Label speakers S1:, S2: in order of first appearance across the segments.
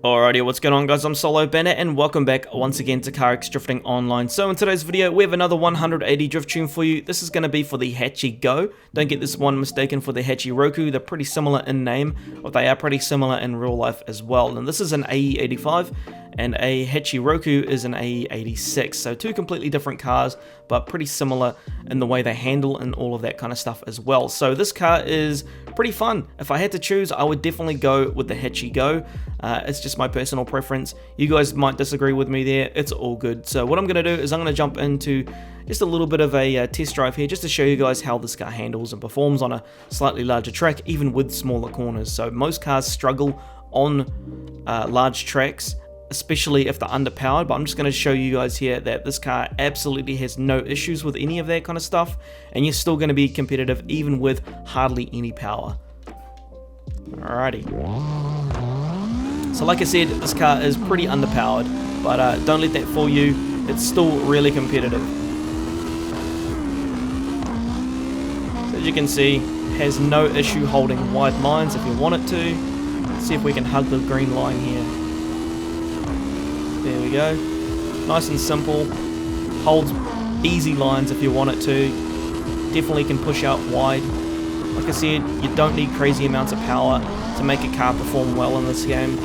S1: Alrighty, what's going on guys, I'm thesolobandit and welcome back once again to CARX Drifting Online. So in today's video, we have another 180 drift tune for you. This is going to be for the HACHI-GO. Don't get this one mistaken for the HACHI-ROKU. They're pretty similar in name, but they are pretty similar in real life as well. And this is an AE85 and a HACHI-ROKU is an AE86. So two completely different cars, but pretty similar in the way they handle and all of that kind of stuff as well. So this car is pretty fun. If I had to choose, I would definitely go with the HACHI-GO. It's just my personal preference. You guys might disagree with me there. It's all good. So what I'm going to do is I'm going to jump into just a little bit of a test drive here just to show you guys how this car handles and performs on a slightly larger track, even with smaller corners. So most cars struggle on large tracks, especially if they're underpowered, but I'm just going to show you guys here that this car absolutely has no issues with any of that kind of stuff, and you're still going to be competitive even with hardly any power. Alrighty. So like I said, this car is pretty underpowered, but don't let that fool you, it's still really competitive. So as you can see, has no issue holding wide lines if you want it to. Let's see if we can hug the green line here. There we go. Nice and simple. Holds easy lines if you want it to. Definitely can push out wide. Like I said, you don't need crazy amounts of power to make a car perform well in this game.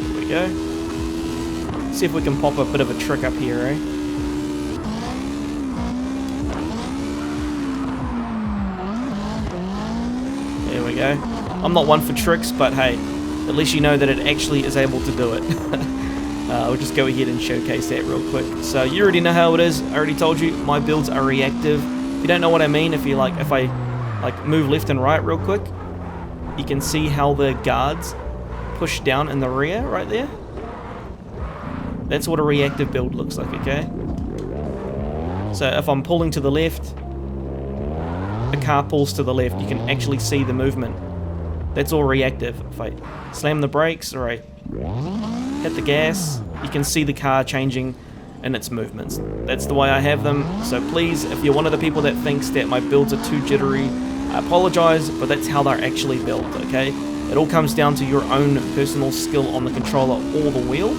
S1: There we go. See if we can pop a bit of a trick up here, eh? There we go. I'm not one for tricks, but hey, at least you know that it actually is able to do it. I'll just go ahead and showcase that real quick. So you already know how it is. I already told you my builds are reactive. If you don't know what I mean, if I move left and right real quick, you can see how the guards push down in the rear right there. That's what a reactive build looks like, okay? So if I'm pulling to the left, the car pulls to the left. You can actually see the movement. That's all reactive. If I slam the brakes or I hit the gas, you can see the car changing in its movements. That's the way I have them. So please, if you're one of the people that thinks that my builds are too jittery, I apologize, but that's how they're actually built, okay? It all comes down to your own personal skill on the controller or the wheel,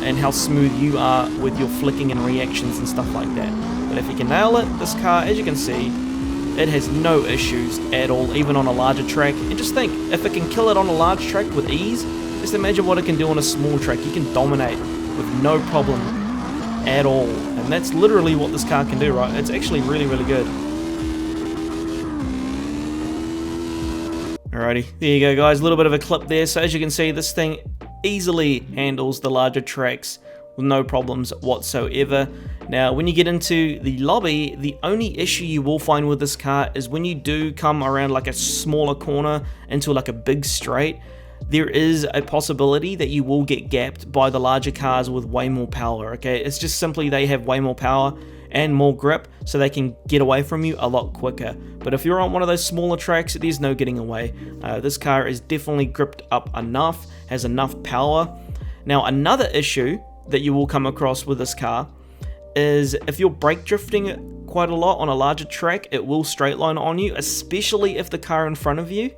S1: and how smooth you are with your flicking and reactions and stuff like that. But if you can nail it, this car, as you can see, it has no issues at all, even on a larger track. And just think, if it can kill it on a large track with ease, just imagine what it can do on a small track. You can dominate with no problem at all. And that's literally what this car can do, right? It's actually really, really good. Alrighty, there you go guys, a little bit of a clip there. So as you can see, this thing easily handles the larger tracks with no problems whatsoever. Now when you get into the lobby, the only issue you will find with this car is when you do come around like a smaller corner into like a big straight, there is a possibility that you will get gapped by the larger cars with way more power, okay? It's just simply they have way more power and more grip, so they can get away from you a lot quicker. But if you're on one of those smaller tracks, there's no getting away. This car is definitely gripped up enough, has enough power. Now another issue that you will come across with this car is if you're brake drifting quite a lot on a larger track, it will straight line on you, especially if the car in front of you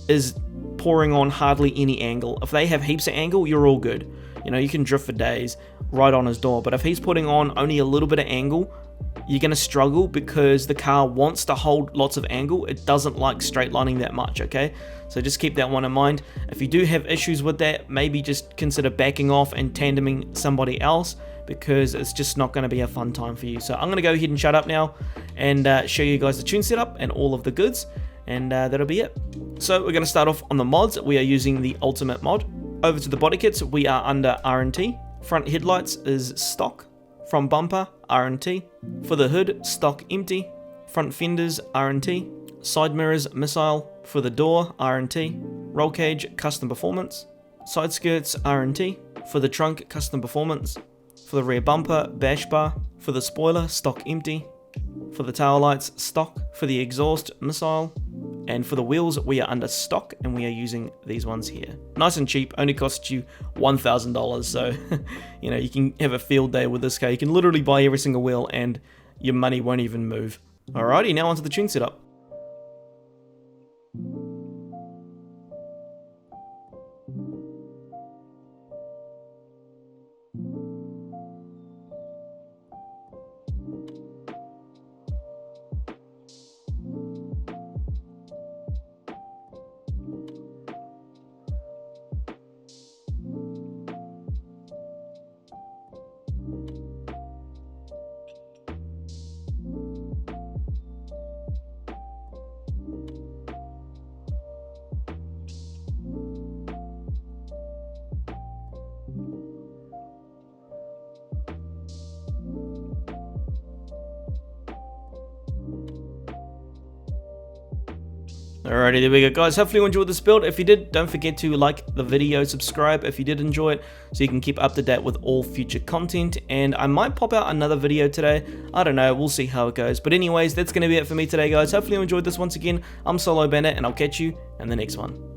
S1: is pouring on hardly any angle. If they have heaps of angle, you're all good. You know, you can drift for days right on his door. But if he's putting on only a little bit of angle, you're going to struggle because the car wants to hold lots of angle. It doesn't like straight lining that much, okay? So just keep that one in mind. If you do have issues with that, maybe just consider backing off and tandeming somebody else, because it's just not going to be a fun time for you. So I'm going to go ahead and shut up now and show you guys the tune setup and all of the goods, and that'll be it. So we're going to start off on the mods. We are using the Ultimate mod. Over to the body kits, we are under R&T. Front headlights is stock. Front bumper, R&T. For the hood, stock empty. Front fenders, R&T. Side mirrors, missile. For the door, R&T. Roll cage, custom performance. Side skirts, R&T. For the trunk, custom performance. For the rear bumper, bash bar. For the spoiler, stock empty. For the tail lights, stock. For the exhaust, missile. And for the wheels, we are under stock and we are using these ones here. Nice and cheap, only costs you $1,000. So, you know, you can have a field day with this car. You can literally buy every single wheel and your money won't even move. Alrighty, now onto the tune setup. Alrighty, there we go, guys. Hopefully you enjoyed this build. If you did, don't forget to like the video, subscribe if you did enjoy it, so you can keep up to date with all future content. And I might pop out another video today. I don't know, we'll see how it goes. But anyways, that's going to be it for me today, guys. Hopefully you enjoyed this once again. I'm Solo Bandit, and I'll catch you in the next one.